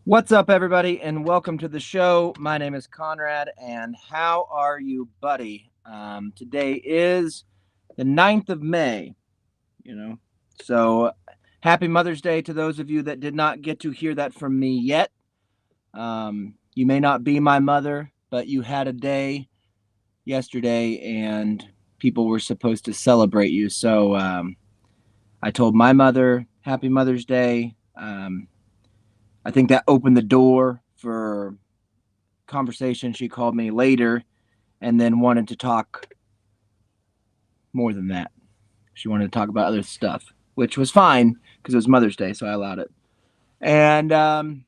What's up, everybody, and welcome to the show. My name is Conrad, and how are you, buddy? Today is the 9th of May, so happy Mother's Day to those of you that did not get to hear that from me yet. You may not be my mother, but you had a day yesterday, and people were supposed to celebrate you, so I told my mother, Happy Mother's Day. I think that opened the door for conversation. She called me later and then wanted to talk more than that. She wanted to talk about other stuff, which was fine because it was Mother's Day, so I allowed it. And no,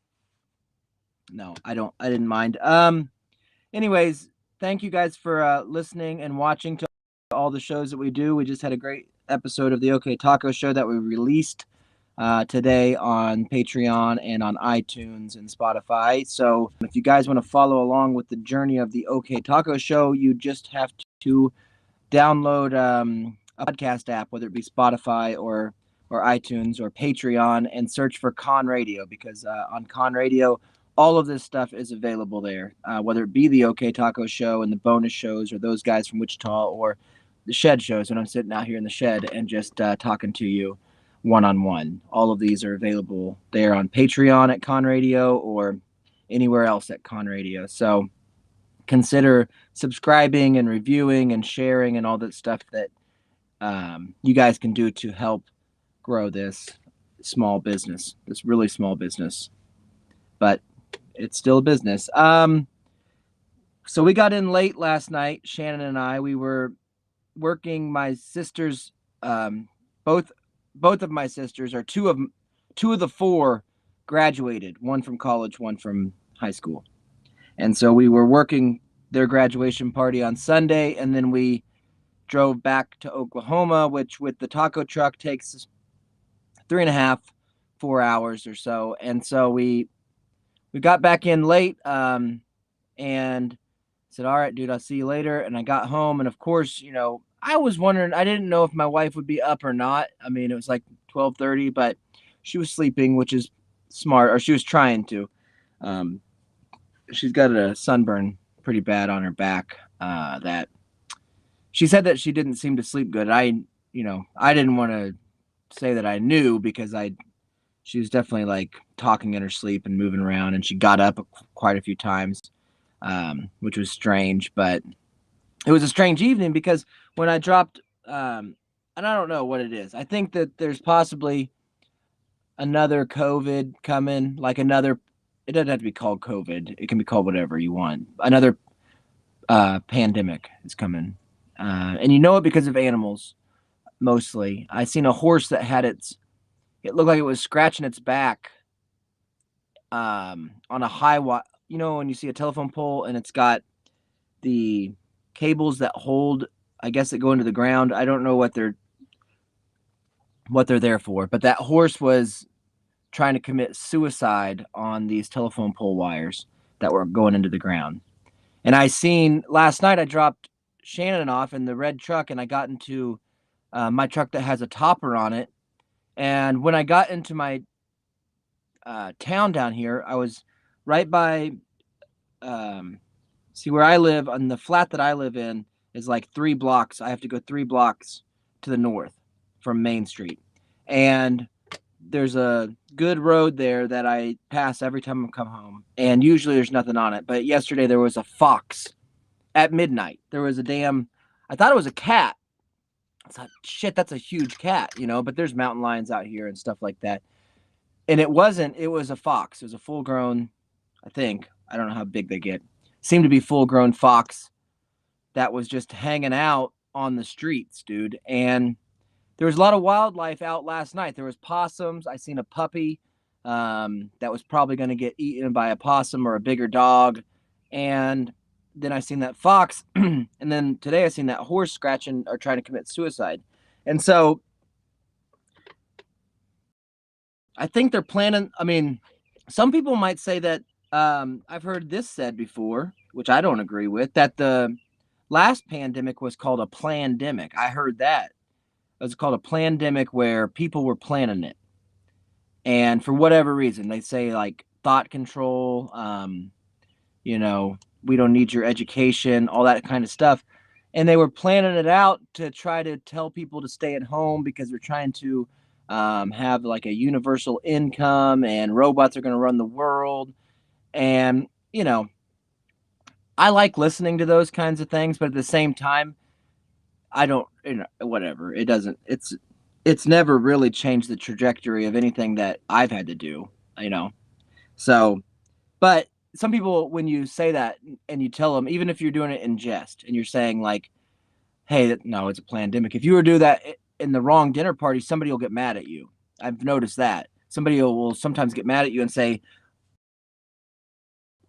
I didn't mind. Anyways, thank you guys for listening and watching to all the shows that we do. We just had a great episode of the OK Taco Show that we released today on Patreon and on iTunes and Spotify. So if you guys want to follow along with the journey of the OK Taco Show, you just have to download a podcast app, whether it be Spotify or iTunes or Patreon, and search for Conradio, because on Conradio, all of this stuff is available there, whether it be the OK Taco Show and the bonus shows, or those guys from Wichita, or the shed shows when I'm sitting out here in the shed and just talking to you one-on-one. All of these are available there on Patreon at Conradio or anywhere else at Conradio. So consider subscribing and reviewing and sharing and all that stuff that you guys can do to help grow this small business, this really small business, but it's still a business. So we got in late last night, Shannon and I. We were working my sisters, both of my sisters, or two of the four, graduated, one from college, one from high school. And so we were working their graduation party on Sunday, and then we drove back to Oklahoma, which with the taco truck takes 3.5, 4 hours or so. And so we got back in late, and said, all right, dude, I'll see you later. And I got home, and of course, I was wondering, I didn't know if my wife would be up or not. I mean, it was like 12:30, but she was sleeping, which is smart, or she was trying to. She's got a sunburn pretty bad on her back, that she said that she didn't seem to sleep good. I didn't want to say that I knew, because she was definitely like talking in her sleep and moving around, and she got up quite a few times, which was strange. But it was a strange evening because when I dropped, and I don't know what it is. I think that there's possibly another COVID coming, like another. It doesn't have to be called COVID. It can be called whatever you want. Another pandemic is coming, and you know it because of animals mostly. I seen a horse that had it looked like it was scratching its back on a high wire. When you see a telephone pole and it's got the cables that hold, I guess, that go into the ground. I don't know what they're there for, but that horse was trying to commit suicide on these telephone pole wires that were going into the ground. And I seen last night, I dropped Shannon off in the red truck, and I got into my truck that has a topper on it. And when I got into my town down here, I was right by, see where I live, on the flat that I live in is like 3 blocks. I have to go 3 blocks to the north from Main Street. And there's a good road there that I pass every time I come home. And usually there's nothing on it. But yesterday there was a fox at midnight. There was I thought it was a cat. I thought, shit, that's a huge cat, but there's mountain lions out here and stuff like that. And it wasn't, it was a fox. It was a full grown, I think. I don't know how big they get. Seemed to be full grown fox that was just hanging out on the streets, dude. And there was a lot of wildlife out last night. There was possums. I seen a puppy that was probably going to get eaten by a possum or a bigger dog. And then I seen that fox. And then today I seen that horse scratching or trying to commit suicide. And so I think they're planning. I mean, some people might say that I've heard this said before, which I don't agree with, that the last pandemic was called a plandemic. I heard that. It was called a plandemic, where people were planning it. And for whatever reason, they say like thought control. We don't need your education, all that kind of stuff. And they were planning it out to try to tell people to stay at home because they're trying to have like a universal income and robots are going to run the world. And, I like listening to those kinds of things, but at the same time, I don't, whatever. It's never really changed the trajectory of anything that I've had to do, So, but some people, when you say that and you tell them, even if you're doing it in jest and you're saying like, hey, no, it's a pandemic. If you were to do that in the wrong dinner party, somebody will get mad at you. I've noticed that. Somebody will sometimes get mad at you and say,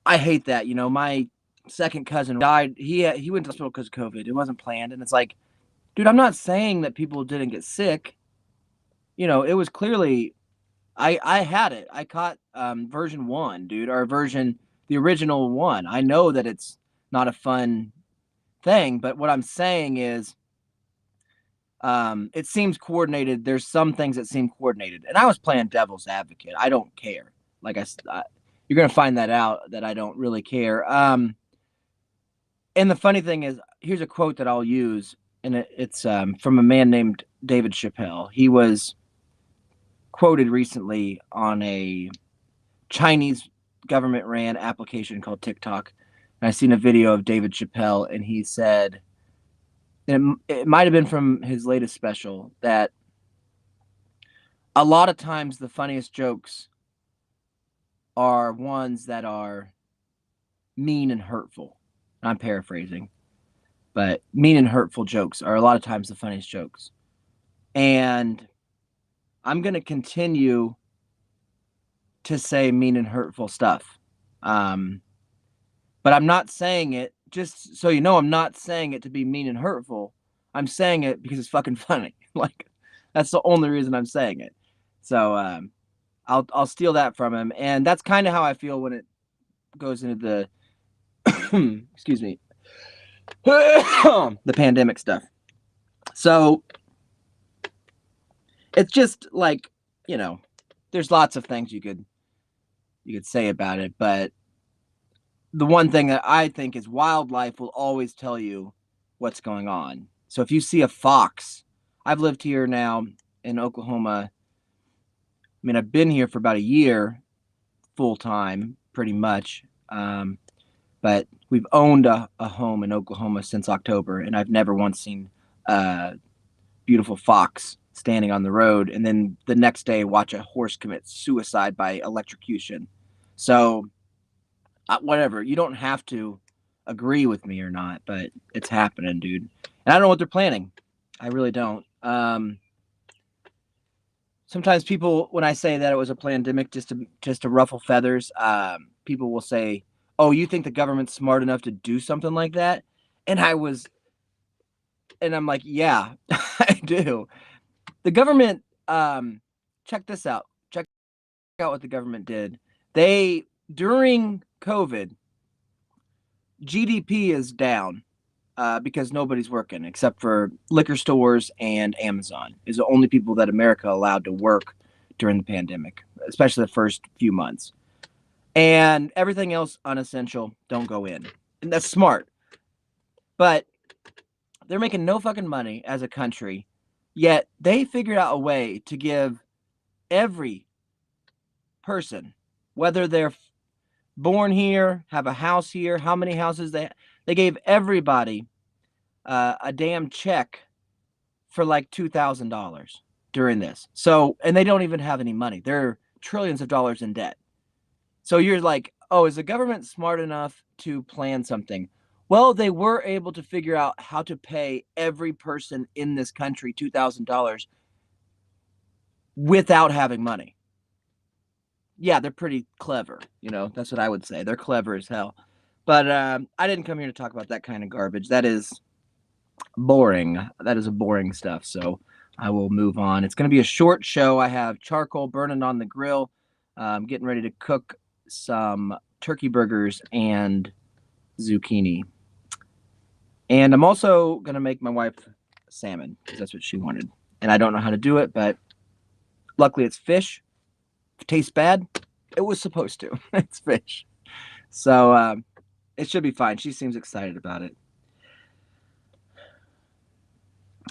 I hate that. My second cousin died. He went to the hospital because of COVID. It wasn't planned. And it's like, dude, I'm not saying that people didn't get sick. It was clearly, I had it. I caught version 1, dude, or the original one. I know that it's not a fun thing, but what I'm saying is it seems coordinated. There's some things that seem coordinated. And I was playing devil's advocate. I don't care. Like you're going to find that out that I don't really care. And the funny thing is, here's a quote that I'll use, and it's from a man named David Chappelle. He was quoted recently on a Chinese government ran application called TikTok. And I seen a video of David Chappelle, and he said, it might have been from his latest special, that a lot of times the funniest jokes are ones that are mean and hurtful. I'm paraphrasing, but mean and hurtful jokes are a lot of times the funniest jokes. And I'm going to continue to say mean and hurtful stuff. But I'm not saying it, just so you know, I'm not saying it to be mean and hurtful. I'm saying it because it's fucking funny. Like, that's the only reason I'm saying it. So I'll steal that from him. And that's kind of how I feel when it goes into the excuse me, the pandemic stuff. So it's just like, there's lots of things you could say about it, but the one thing that I think is wildlife will always tell you what's going on. So if you see a fox, I've lived here now in Oklahoma. I mean, I've been here for about a year full time, pretty much. But we've owned a home in Oklahoma since October, and I've never once seen a beautiful fox standing on the road, and then the next day watch a horse commit suicide by electrocution. So whatever, you don't have to agree with me or not, but it's happening, dude. And I don't know what they're planning. I really don't. Sometimes people, when I say that it was a pandemic, just to ruffle feathers, people will say, oh, you think the government's smart enough to do something like that? And I'm like, yeah, I do. The government, check this out. Check out what the government did. During COVID, GDP is down because nobody's working except for liquor stores and Amazon is the only people that America allowed to work during the pandemic, especially the first few months. And everything else unessential, don't go in. And that's smart. But they're making no fucking money as a country, yet they figured out a way to give every person, whether they're born here, have a house here, how many houses they gave everybody a damn check for like $2,000 during this. So, and they don't even have any money. They're trillions of dollars in debt. So you're like, oh, is the government smart enough to plan something? Well, they were able to figure out how to pay every person in this country $2,000 without having money. Yeah, they're pretty clever. That's what I would say. They're clever as hell. But I didn't come here to talk about that kind of garbage. That is boring. That is a boring stuff. So I will move on. It's going to be a short show. I have charcoal burning on the grill. I'm getting ready to cook some turkey burgers and zucchini. And I'm also going to make my wife salmon because that's what she wanted. And I don't know how to do it, but luckily it's fish. If it tastes bad, It was supposed to. It's fish. So it should be fine. She seems excited about it.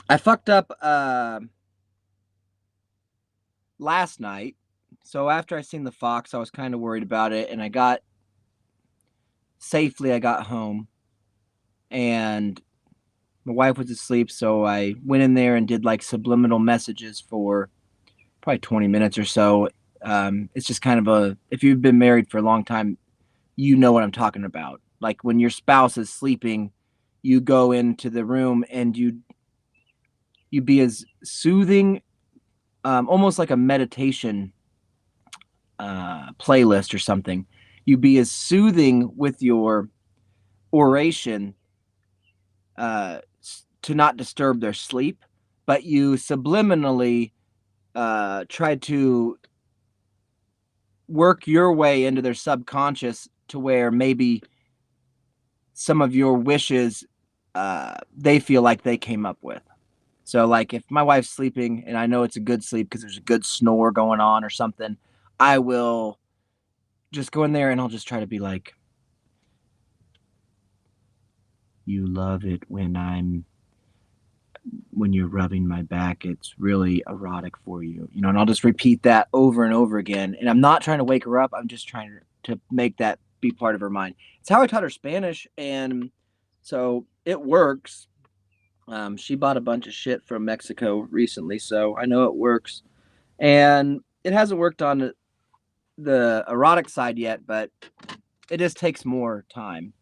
I fucked up last night. So after I seen the fox, I was kind of worried about it, and I got home, and my wife was asleep, so I went in there and did like subliminal messages for probably 20 minutes or so. It's just kind of if you've been married for a long time, you know what I'm talking about. Like when your spouse is sleeping, you go into the room and you be as soothing, almost like a meditation playlist or something. You be as soothing with your oration to not disturb their sleep, but you subliminally try to work your way into their subconscious to where maybe some of your wishes they feel like they came up with. So like if my wife's sleeping and I know it's a good sleep because there's a good snore going on or something, I will just go in there and I'll just try to be like, you love it when you're rubbing my back, it's really erotic for you, and I'll just repeat that over and over again. And I'm not trying to wake her up. I'm just trying to make that be part of her mind. It's how I taught her Spanish. And so it works. She bought a bunch of shit from Mexico recently, so I know it works. And it hasn't worked on the erotic side yet, but it just takes more time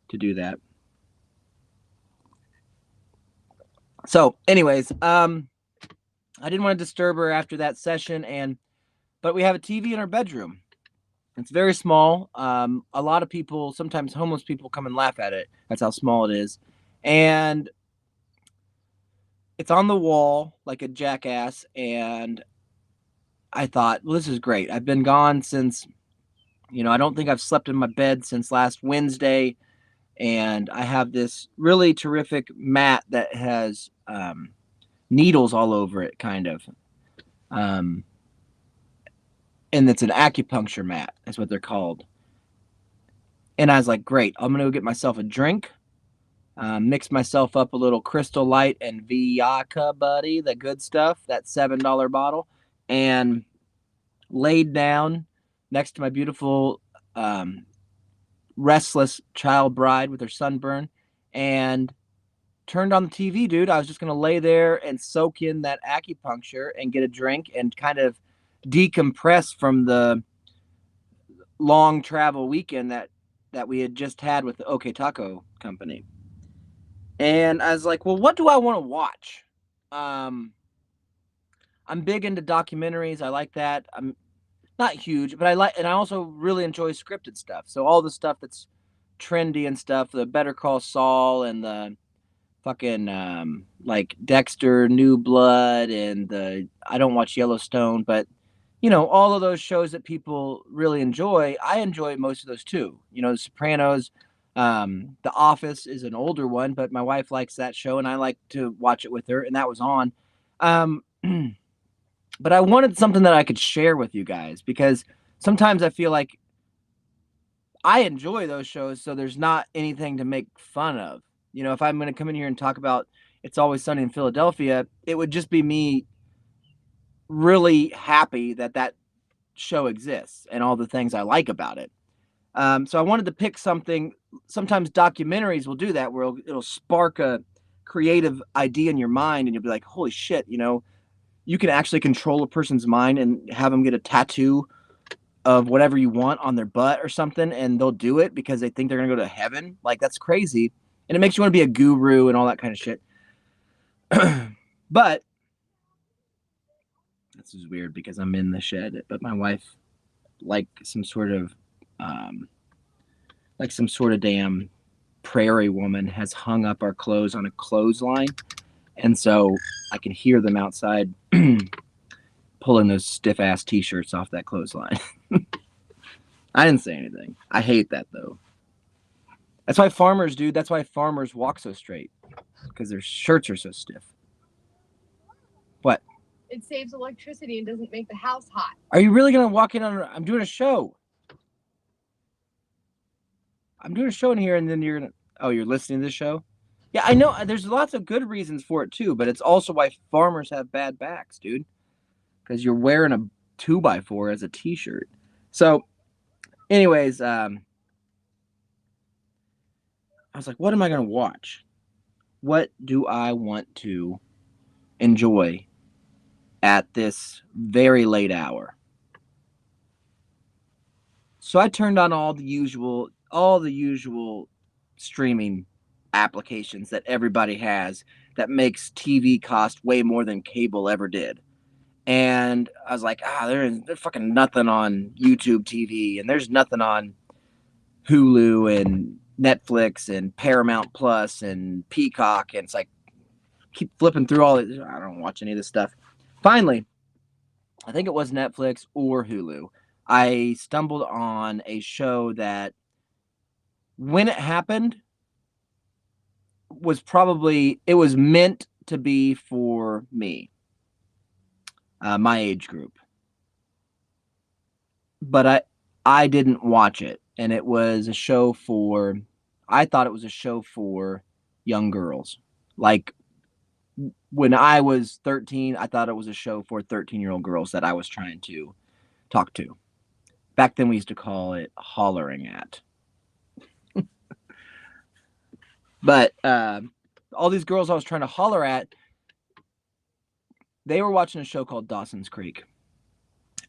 to do that. So anyways, I didn't want to disturb her after that session, but we have a TV in our bedroom. It's very small. A lot of people, sometimes homeless people, come and laugh at it. That's how small it is. And it's on the wall like a jackass. And I thought, well, this is great. I've been gone since, I don't think I've slept in my bed since last Wednesday. And I have this really terrific mat that has needles all over it, kind of. And it's an acupuncture mat. That's what they're called. And I was like, great, I'm going to go get myself a drink, mix myself up a little Crystal Light and Viaca, buddy, the good stuff, that $7 bottle, and laid down next to my beautiful restless child bride with her sunburn and turned on the TV, dude. I was just going to lay there and soak in that acupuncture and get a drink and kind of decompress from the long travel weekend that we had just had with the OK Taco Company. And I was like, well, what do I want to watch? I'm big into documentaries. I like that. I'm not huge, but and I also really enjoy scripted stuff. So all the stuff that's trendy and stuff, the Better Call Saul and the fucking like Dexter, New Blood, and I don't watch Yellowstone, but all of those shows that people really enjoy, I enjoy most of those too. The Sopranos, The Office is an older one, but my wife likes that show and I like to watch it with her, and that was on. But I wanted something that I could share with you guys because sometimes I feel like I enjoy those shows, so there's not anything to make fun of. If I'm going to come in here and talk about It's Always Sunny in Philadelphia, it would just be me really happy that show exists and all the things I like about it. So I wanted to pick something. Sometimes documentaries will do that, where it'll spark a creative idea in your mind, and you'll be like, holy shit, you can actually control a person's mind and have them get a tattoo of whatever you want on their butt or something, and they'll do it because they think they're going to go to heaven. Like, that's crazy. And it makes you want to be a guru and all that kind of shit. But this is weird because I'm in the shed, but my wife, like some sort of damn prairie woman, has hung up our clothes on a clothesline. And so I can hear them outside pulling those stiff ass t-shirts off that clothesline. I didn't say anything. I hate that though. That's why farmers walk so straight, because their shirts are so stiff. What? It saves electricity and doesn't make the house hot. Are you really going to walk in on... I'm doing a show. I'm doing a show in here, and then you're going to... Oh, you're listening to this show? Yeah, I know. There's lots of good reasons for it, too, but it's also why farmers have bad backs, dude. Because you're wearing a 2x4 as a t-shirt. So, anyways, I was like, what am I going to watch? What do I want to enjoy at this very late hour? So I turned on all the usual streaming applications that everybody has that makes TV cost way more than cable ever did. And I was like, there's fucking nothing on YouTube TV, and there's nothing on Hulu and Netflix and Paramount Plus and Peacock. And it's like, keep flipping through all this. I don't watch any of this stuff. Finally, I think it was Netflix or Hulu. I stumbled on a show that, when it happened, it was meant to be for me, my age group. But I didn't watch it, and it was a show for... I thought it was a show for young girls. Like, when I was 13, I thought it was a show for 13-year-old girls that I was trying to talk to. Back then, we used to call it hollering at. But all these girls I was trying to holler at, they were watching a show called Dawson's Creek.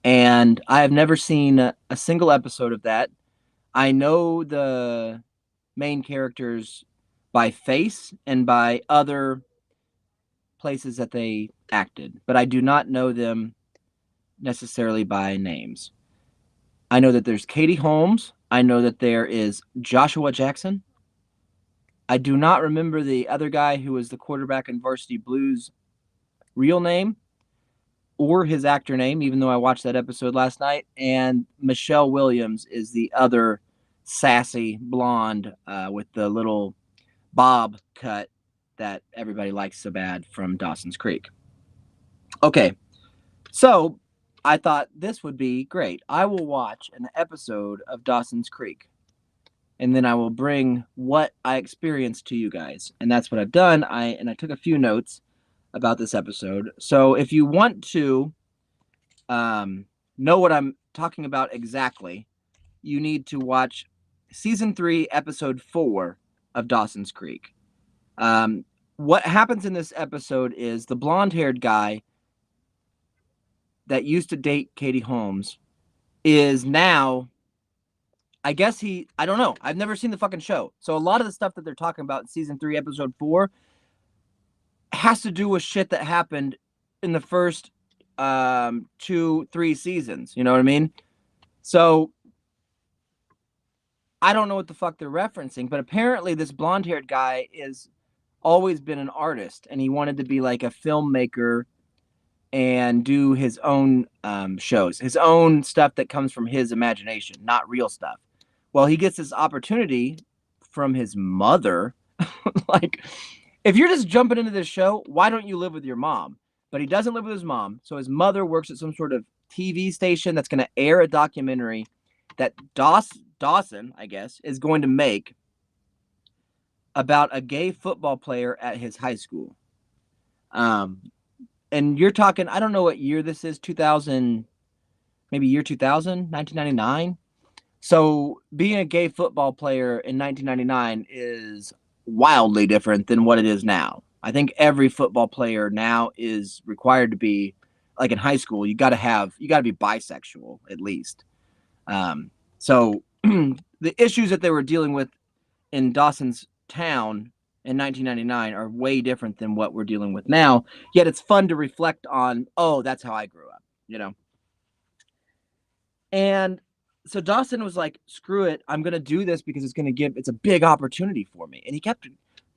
And I have never seen a single episode of that. I know the main characters by face and by other places that they acted, but I do not know them necessarily by names. I know that there's Katie Holmes. I know that there is Joshua Jackson. I do not remember the other guy who was the quarterback in Varsity Blues' real name or his actor name, even though I watched that episode last night. And Michelle Williams is the other sassy blonde with the little bob cut that everybody likes so bad from Dawson's Creek. Okay, so I thought this would be great. I will watch an episode of Dawson's Creek, and then I will bring what I experienced to you guys. And that's what I've done. I took a few notes about this episode. So if you want to know what I'm talking about exactly, you need to watch season 3, episode 4 of Dawson's Creek. What happens in this episode is the blonde-haired guy that used to date Katie Holmes is now... I guess I don't know. I've never seen the fucking show. So a lot of the stuff that they're talking about in season 3, episode 4 has to do with shit that happened in the first 2-3 seasons. You know what I mean? So I don't know what the fuck they're referencing, but apparently this blonde-haired guy is always been an artist, and he wanted to be like a filmmaker and do his own shows, his own stuff that comes from his imagination, not real stuff. Well, he gets this opportunity from his mother. Like, if you're just jumping into this show, why don't you live with your mom? But he doesn't live with his mom, so his mother works at some sort of TV station that's going to air a documentary that Dawson, I guess, is going to make about a gay football player at his high school. And you're talking, I don't know what year this is, 2000, maybe year 2000, 1999. So being a gay football player in 1999 is wildly different than what it is now. I think every football player now is required to be, like in high school, you got to be bisexual at least. So the issues that they were dealing with in Dawson's Town in 1999 are way different than what we're dealing with now. Yet it's fun to reflect on, that's how I grew up, you know? And so Dawson was like, screw it. I'm going to do this because it's a big opportunity for me. And he kept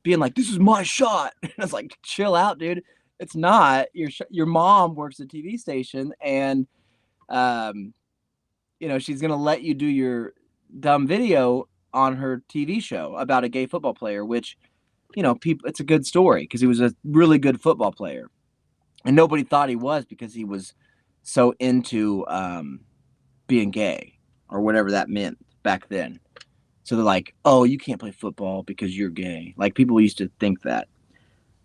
being like, this is my shot. And I was like, chill out, dude. It's not. Your mom works at a TV station, and, she's going to let you do your dumb video on her TV show about a gay football player, which, it's a good story because he was a really good football player. and nobody thought he was because he was so into being gay or whatever that meant back then. So they're like, oh, you can't play football because you're gay. Like people used to think that.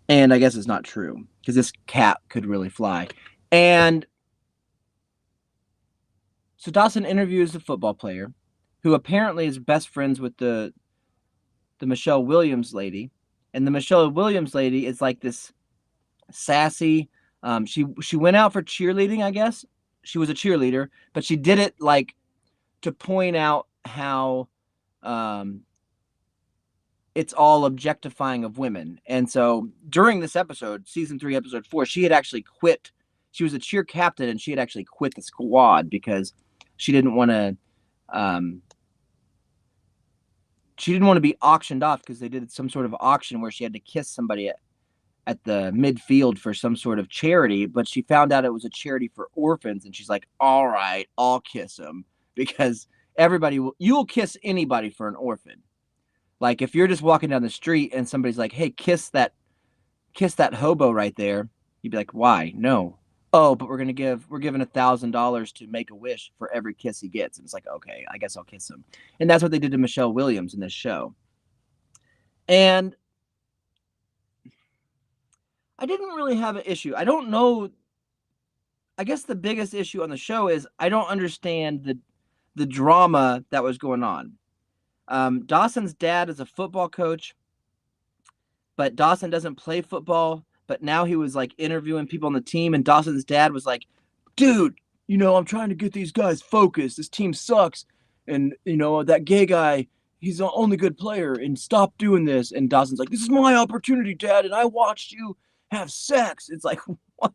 And I guess it's not true because this cat could really fly. And so Dawson interviews the football player who apparently is best friends with the Michelle Williams lady. And the Michelle Williams lady is like this sassy. She went out for cheerleading, I guess. She was a cheerleader, but she did it like to point out how um, it's all objectifying of women. And so during this episode, season 3, episode 4, she had actually quit. She was a cheer captain, and she had actually quit the squad because she didn't want to. She didn't want to be auctioned off because they did some sort of auction where she had to kiss somebody at the midfield for some sort of charity, but she found out it was a charity for orphans, and she's like, all right, I'll kiss him because you'll kiss anybody for an orphan. Like if you're just walking down the street and somebody's like, hey, kiss that hobo right there, you'd be like, why? No. Oh, but we're giving $1,000 to make a wish for every kiss he gets. And it's like, okay, I guess I'll kiss him. And that's what they did to Michelle Williams in this show. And I didn't really have an issue. I don't know. I guess the biggest issue on the show is I don't understand the drama that was going on. Dawson's dad is a football coach, but Dawson doesn't play football. But now he was like interviewing people on the team, and Dawson's dad was like, dude, I'm trying to get these guys focused. This team sucks. And, that gay guy, he's the only good player, and stop doing this. And Dawson's like, this is my opportunity, Dad, and I watched you have sex. It's like, what?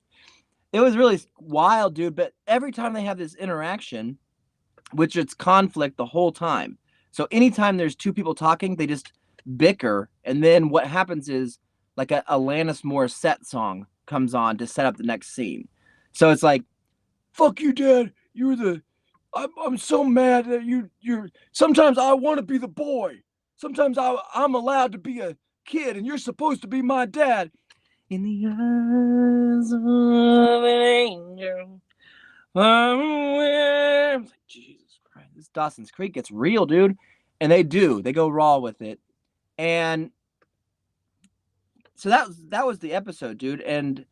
It was really wild, dude. But every time they have this interaction, which it's conflict the whole time. So anytime there's two people talking, they just bicker. And then what happens is like a Alanis Morissette song comes on to set up the next scene. So it's like, fuck you, Dad. I'm so mad that you're sometimes I want to be the boy. Sometimes I'm allowed to be a kid and you're supposed to be my dad. In the eyes of an angel. I'm like, Jesus Christ, this Dawson's Creek gets real, dude. And they do. They go raw with it. And so that was the episode, dude. And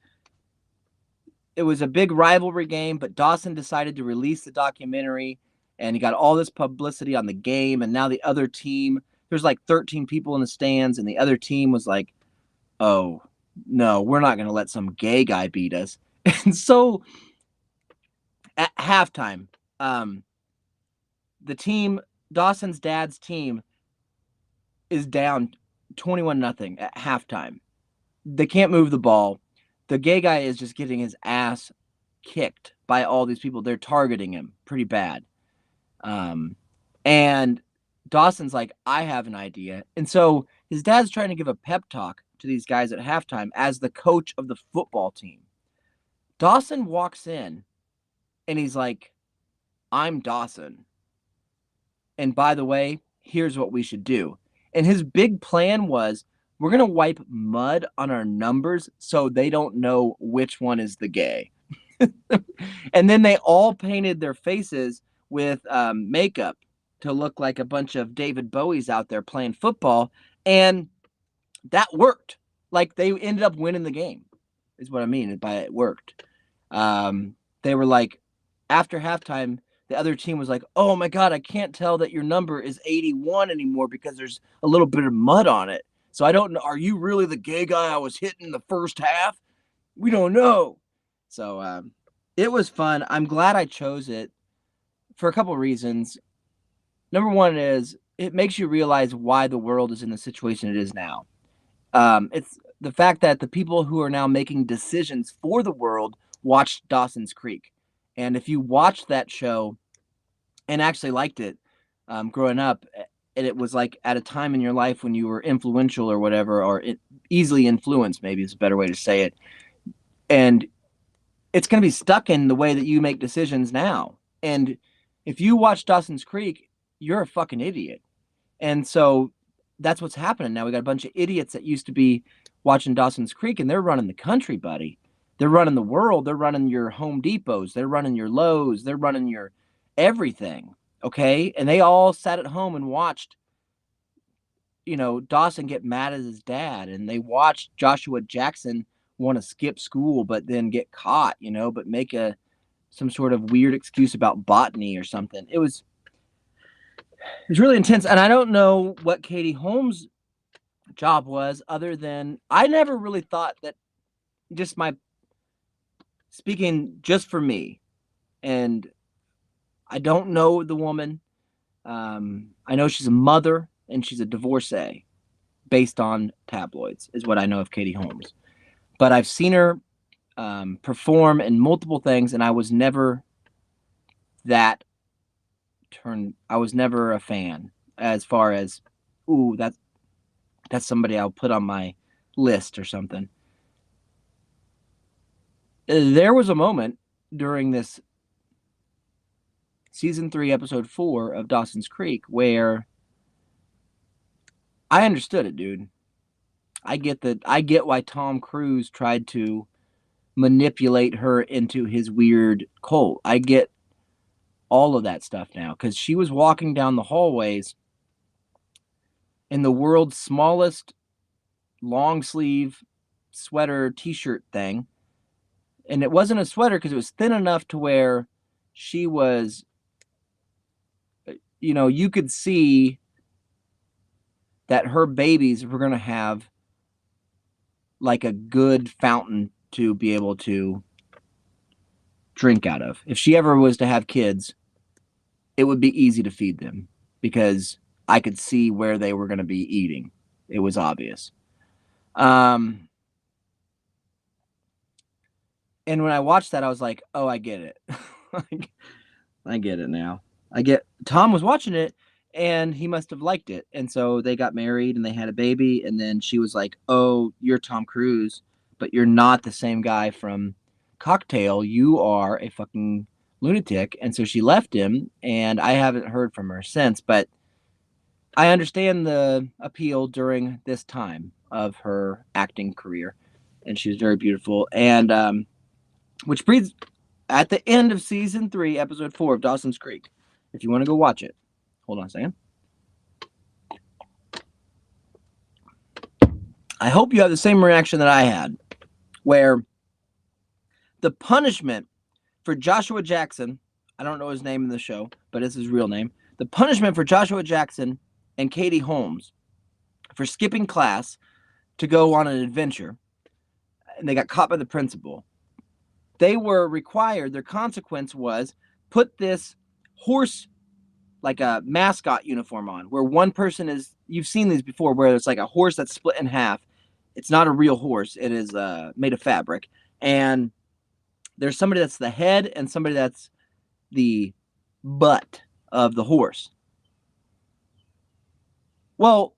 it was a big rivalry game, but Dawson decided to release the documentary, and he got all this publicity on the game. And now the other team, there's like 13 people in the stands, and the other team was like, oh, no, we're not going to let some gay guy beat us. And so at halftime, the team, Dawson's dad's team, is down 21-0 at halftime. They can't move the ball. The gay guy is just getting his ass kicked by all these people. They're targeting him pretty bad. And Dawson's like, I have an idea. And so his dad's trying to give a pep talk to these guys at halftime as the coach of the football team. Dawson walks in and he's like, I'm Dawson. And by the way, here's what we should do. And his big plan was, we're going to wipe mud on our numbers so they don't know which one is the gay. And then they all painted their faces with makeup to look like a bunch of David Bowies out there playing football. And that worked. Like they ended up winning the game is what I mean by it worked. They were like, after halftime, the other team was like, oh my God, I can't tell that your number is 81 anymore because there's a little bit of mud on it. So I don't know. Are you really the gay guy I was hitting the first half? We don't know. So it was fun. I'm glad I chose it for a couple of reasons. Number one is it makes you realize why the world is in the situation it is now. It's the fact that the people who are now making decisions for the world watched Dawson's Creek. And if you watched that show and actually liked it growing up, and it was like at a time in your life when you were influential or whatever, or easily influenced, maybe is a better way to say it. And it's going to be stuck in the way that you make decisions now. And if you watch Dawson's Creek, you're a fucking idiot. And so that's what's happening now. We got a bunch of idiots that used to be watching Dawson's Creek, and they're running the country, buddy. They're running the world. They're running your Home Depots. They're running your Lowe's. They're running your everything. Okay. And they all sat at home and watched, Dawson get mad at his dad. And they watched Joshua Jackson want to skip school, but then get caught, but make some sort of weird excuse about botany or something. It's really intense. And I don't know what Katie Holmes' job was, other than I never really thought that, just my speaking just for me, and I don't know the woman. I know she's a mother and she's a divorcee based on tabloids, is what I know of Katie Holmes. But I've seen her perform in multiple things, and I was never I was never a fan, as far as, ooh, that's somebody I'll put on my list or something. There was a moment during this season 3, episode 4 of Dawson's Creek where I understood it, dude. I get why Tom Cruise tried to manipulate her into his weird cult. I get all of that stuff now, because she was walking down the hallways in the world's smallest long sleeve sweater t-shirt thing. And it wasn't a sweater because it was thin enough to where she was, you could see that her babies were going to have like a good fountain to be able to drink out of. If she ever was to have kids, it would be easy to feed them, because I could see where they were going to be eating. It was obvious. And when I watched that, I was like, oh, I get it. I get it now. Tom was watching it and he must have liked it. And so they got married and they had a baby. And then she was like, oh, you're Tom Cruise, but you're not the same guy from Cocktail. You are a fucking lunatic. And so she left him, and I haven't heard from her since. But I understand the appeal during this time of her acting career. And she was very beautiful. And which breeds at the end of season 3, episode 4 of Dawson's Creek. If you want to go watch it. Hold on a second. I hope you have the same reaction that I had, where the punishment for Joshua Jackson, I don't know his name in the show, but it's his real name. The punishment for Joshua Jackson and Katie Holmes for skipping class to go on an adventure, and they got caught by the principal. They were required, their consequence was, put this horse, like a mascot uniform on, where one person is, you've seen these before, where it's like a horse that's split in half. It's not a real horse. It is made of fabric. And there's somebody that's the head and somebody that's the butt of the horse. Well,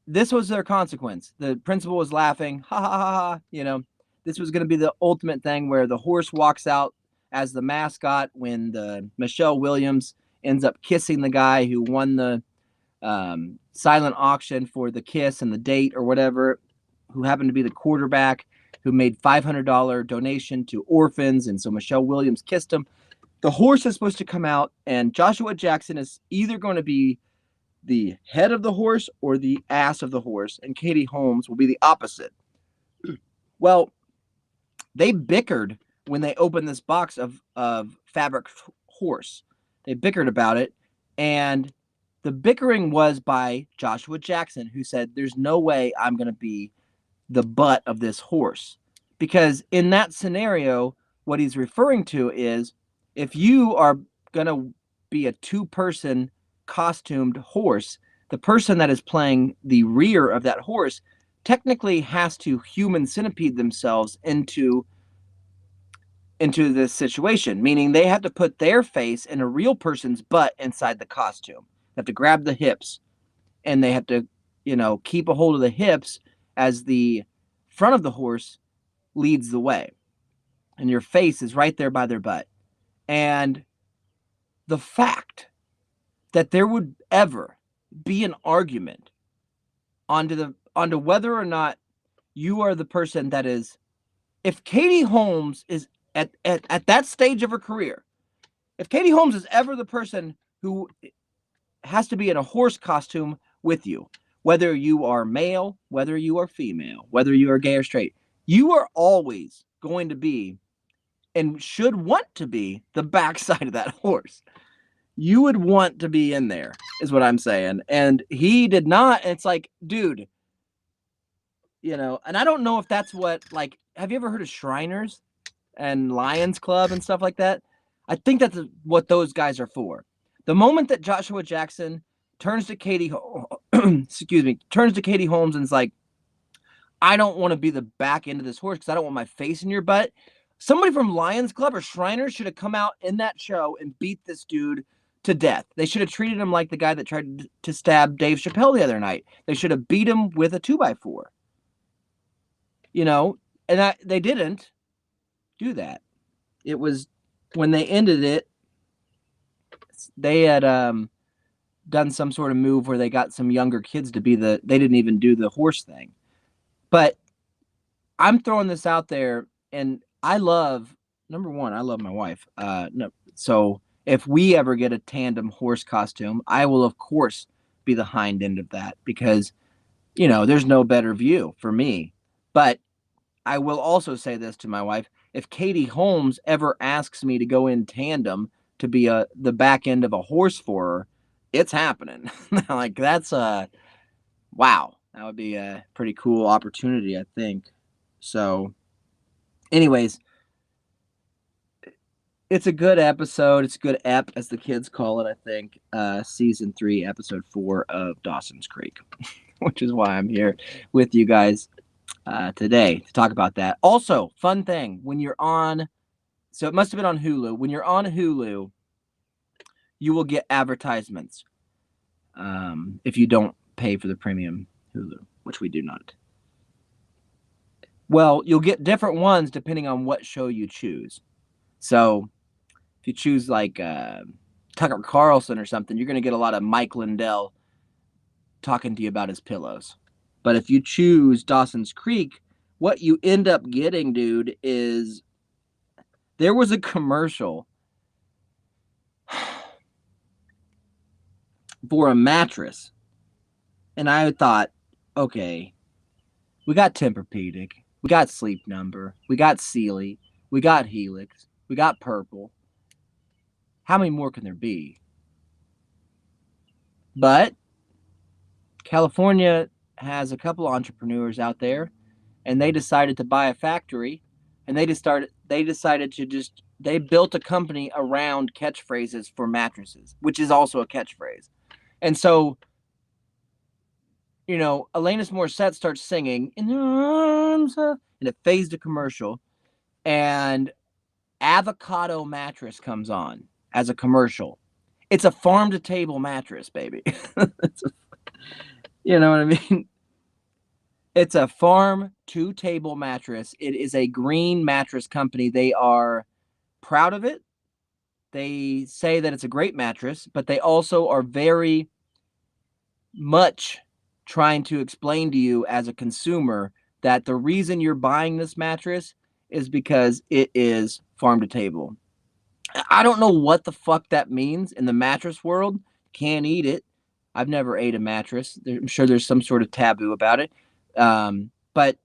this was their consequence. The principal was laughing, ha ha ha ha. This was going to be the ultimate thing, where the horse walks out as the mascot when the Michelle Williams ends up kissing the guy who won the silent auction for the kiss and the date or whatever, who happened to be the quarterback who made $500 donation to orphans. And so Michelle Williams kissed him. The horse is supposed to come out, and Joshua Jackson is either going to be the head of the horse or the ass of the horse, and Katie Holmes will be the opposite. Well, they bickered when they opened this box of fabric horse. They bickered about it, and the bickering was by Joshua Jackson, who said, there's no way I'm going to be the butt of this horse. Because in that scenario, what he's referring to is, if you are going to be a 2-person costumed horse, the person that is playing the rear of that horse technically has to human centipede themselves into this situation, meaning they have to put their face in a real person's butt inside the costume. They have to grab the hips, and they have to, keep a hold of the hips as the front of the horse leads the way. And your face is right there by their butt. And the fact that there would ever be an argument onto whether or not you are the person that is if Katie Holmes is at that stage of her career, if Katie Holmes is ever the person who has to be in a horse costume with you, whether you are male, whether you are female, whether you are gay or straight, you are always going to be and should want to be the backside of that horse. You would want to be in there, is what I'm saying. And he did not. And it's like, dude, and I don't know if that's what, like, have you ever heard of Shriners and Lions Club and stuff like that? I think that's what those guys are for. The moment that Joshua Jackson turns to Katie, turns to Katie Holmes and's like, I don't want to be the back end of this horse because I don't want my face in your butt. Somebody from Lions Club or Shriners should have come out in that show and beat this dude to death. They should have treated him like the guy that tried to stab Dave Chappelle the other night. They should have beat him with a 2x4. And they didn't do that. It was when they ended it, they had done some sort of move where they got some younger kids to be they didn't even do the horse thing. But I'm throwing this out there, and number one, I love my wife. No, so if we ever get a tandem horse costume, I will, of course, be the hind end of that because, there's no better view for me. But I will also say this to my wife. If Katie Holmes ever asks me to go in tandem to be the back end of a horse for her, it's happening. Like, that's wow. That would be a pretty cool opportunity, I think. So, anyways, it's a good episode. It's a good ep, as the kids call it, I think. Season 3, episode 4 of Dawson's Creek, which is why I'm here with you guys today to talk about that. Also, fun thing, when you're on, so it must have been on Hulu. When you're on Hulu, you will get advertisements if you don't pay for the premium Hulu, which we do not. Well, you'll get different ones depending on what show you choose. So if you choose like Tucker Carlson or something, you're going to get a lot of Mike Lindell talking to you about his pillows. But if you choose Dawson's Creek, what you end up getting, dude, is there was a commercial for a mattress. And I thought, okay, we got Tempur-Pedic, we got Sleep Number, we got Sealy, we got Helix, we got Purple. How many more can there be? But California has a couple entrepreneurs out there, and they decided to buy a factory, and they built a company around catchphrases for mattresses, which is also a catchphrase. And so, Alanis Morissette starts singing "In the Arms of," and it fades to commercial, and Avocado mattress comes on as a commercial. It's a farm-to-table mattress, baby. You know what I mean? It's a farm-to-table mattress. It is a green mattress company. They are proud of it. They say that it's a great mattress, but they also are very much trying to explain to you as a consumer that the reason you're buying this mattress is because it is farm-to-table. I don't know what the fuck that means in the mattress world. Can't eat it. I've never ate a mattress. I'm sure there's some sort of taboo about it. But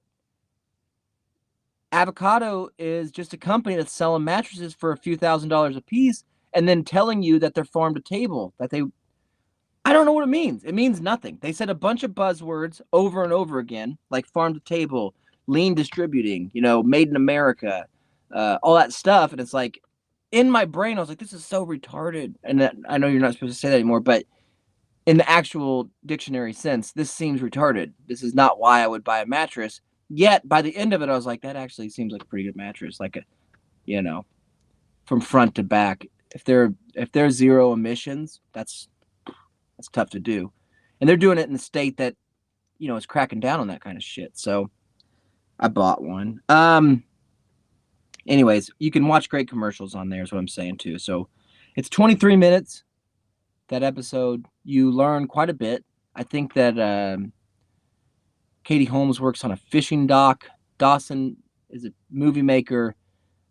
Avocado is just a company that's selling mattresses for a few $1,000s a piece and then telling you that they're farm to table, I don't know what it means. It means nothing. They said a bunch of buzzwords over and over again, like farm to table, lean distributing, made in America, all that stuff. And it's like, in my brain, I was like, this is so retarded. And I know you're not supposed to say that anymore, but in the actual dictionary sense, this seems retarded. This is not why I would buy a mattress. Yet, by the end of it, I was like, that actually seems like a pretty good mattress. Like from front to back. If they're zero emissions, that's tough to do. And they're doing it in the state that, is cracking down on that kind of shit. So I bought one. Anyways, you can watch great commercials on there is what I'm saying too. So it's 23 minutes. That episode, you learn quite a bit. I think that Katie Holmes works on a fishing dock. Dawson is a movie maker.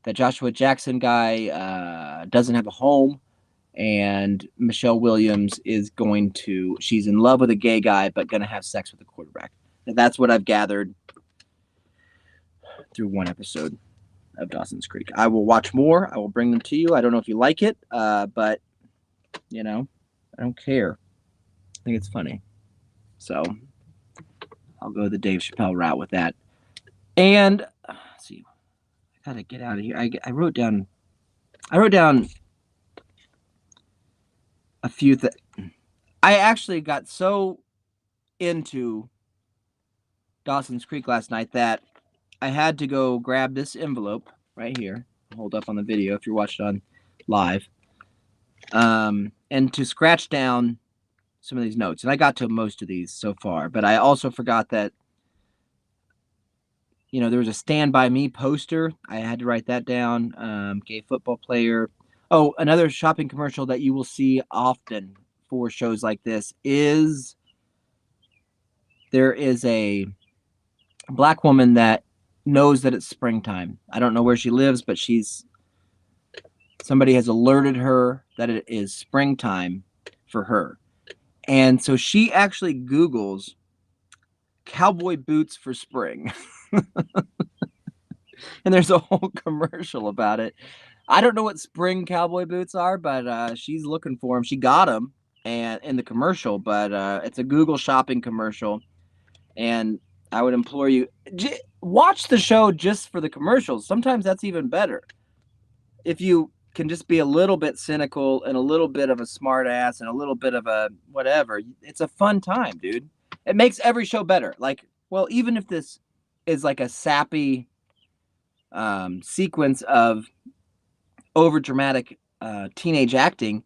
That Joshua Jackson guy doesn't have a home, and Michelle Williams is she's in love with a gay guy, but going to have sex with a quarterback. And that's what I've gathered through one episode of Dawson's Creek. I will watch more. I will bring them to you. I don't know if you like it, but, I don't care. I think it's funny. So I'll go the Dave Chappelle route with that. And let's see, I gotta get out of here. I wrote down a few things. I actually got so into Dawson's Creek last night that I had to go grab this envelope right here. Hold up on the video if you're watching on live. And to scratch down some of these notes. And I got to most of these so far, but I also forgot that, there was a Stand By Me poster. I had to write that down. Gay football player. Oh, another shopping commercial that you will see often for shows like this is there is a black woman that knows that it's springtime. I don't know where she lives, but somebody has alerted her that it is springtime for her. And so she actually Googles cowboy boots for spring. And there's a whole commercial about it. I don't know what spring cowboy boots are, but she's looking for them. She got them and in the commercial, but it's a Google shopping commercial. And I would implore you, watch the show just for the commercials. Sometimes that's even better. If you can just be a little bit cynical and a little bit of a smart ass and a little bit of a whatever, it's a fun time, dude. It makes every show better. Like, well, even if this is like a sappy sequence of over dramatic teenage acting,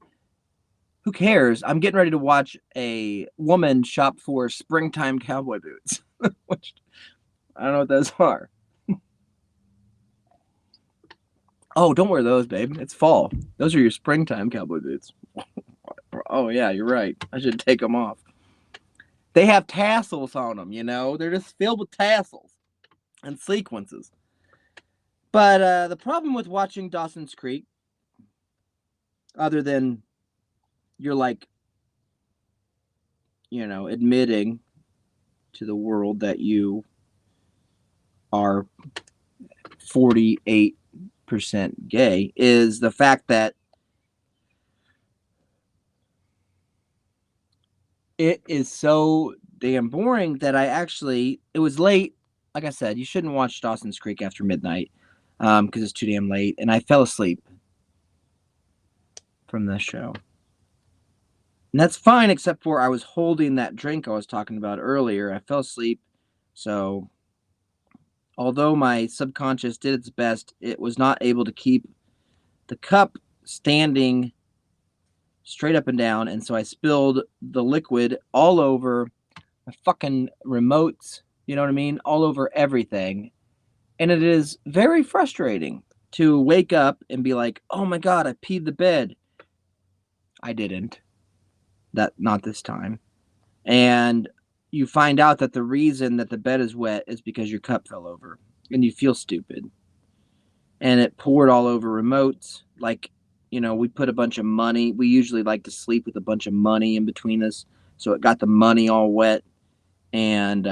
who cares? I'm getting ready to watch a woman shop for springtime cowboy boots. Which I don't know what those are. Oh, don't wear those, babe. It's fall. Those are your springtime cowboy boots. Oh, yeah, you're right. I should take them off. They have tassels on them, They're just filled with tassels and sequences. But the problem with watching Dawson's Creek, other than you're like, admitting to the world that you are 48% gay, is the fact that it is so damn boring that it was late. Like I said, you shouldn't watch Dawson's Creek after midnight because it's too damn late. And I fell asleep from this show. And that's fine, except for I was holding that drink I was talking about earlier. I fell asleep. So although my subconscious did its best, it was not able to keep the cup standing straight up and down. And so I spilled the liquid all over my fucking remotes, you know what I mean? All over everything. And it is very frustrating to wake up and be like, oh my God, I peed the bed. I didn't. Not this time. And you find out that the reason that the bed is wet is because your cup fell over and you feel stupid. And it poured all over remotes. Like, we put a bunch of money. We usually like to sleep with a bunch of money in between us. So it got the money all wet. And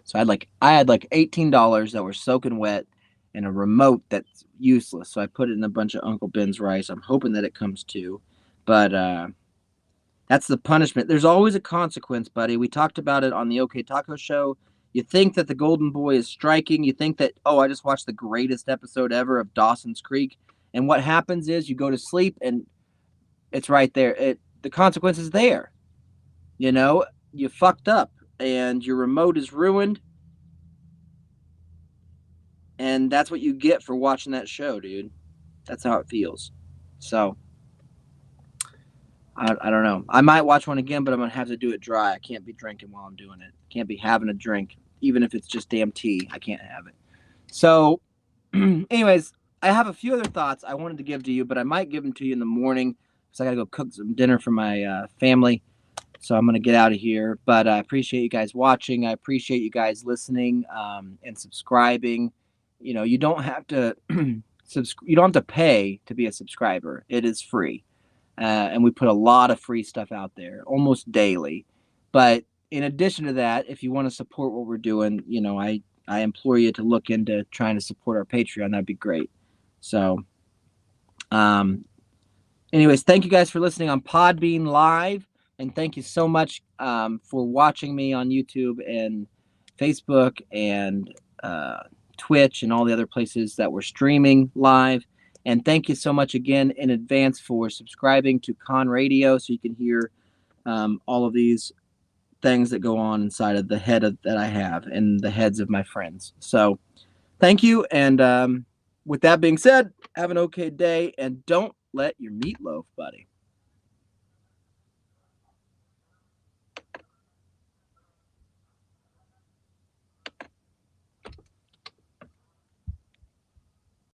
so I had like $18 that were soaking wet and a remote that's useless. So I put it in a bunch of Uncle Ben's rice. I'm hoping that it comes to. But that's the punishment. There's always a consequence, buddy. We talked about it on the OK Taco Show. You think that the Golden Boy is striking. You think that, I just watched the greatest episode ever of Dawson's Creek. And what happens is you go to sleep and it's right there. The consequence is there. You fucked up and your remote is ruined. And that's what you get for watching that show, dude. That's how it feels. So I don't know. I might watch one again, but I'm going to have to do it dry. I can't be drinking while I'm doing it. Can't be having a drink, even if it's just damn tea. I can't have it. So, anyways, I have a few other thoughts I wanted to give to you, but I might give them to you in the morning because I got to go cook some dinner for my family. So I'm going to get out of here, but I appreciate you guys watching. I appreciate you guys listening and subscribing. You don't have to you don't have to pay to be a subscriber. It is free. And we put a lot of free stuff out there almost daily. But in addition to that, if you want to support what we're doing, I implore you to look into trying to support our Patreon. That'd be great. So, anyways, thank you guys for listening on Podbean Live. And thank you so much for watching me on YouTube and Facebook and Twitch and all the other places that we're streaming live. And thank you so much again in advance for subscribing to Conradio so you can hear all of these things that go on inside of the head that I have and the heads of my friends. So thank you. And with that being said, have an okay day and don't let your meatloaf, buddy.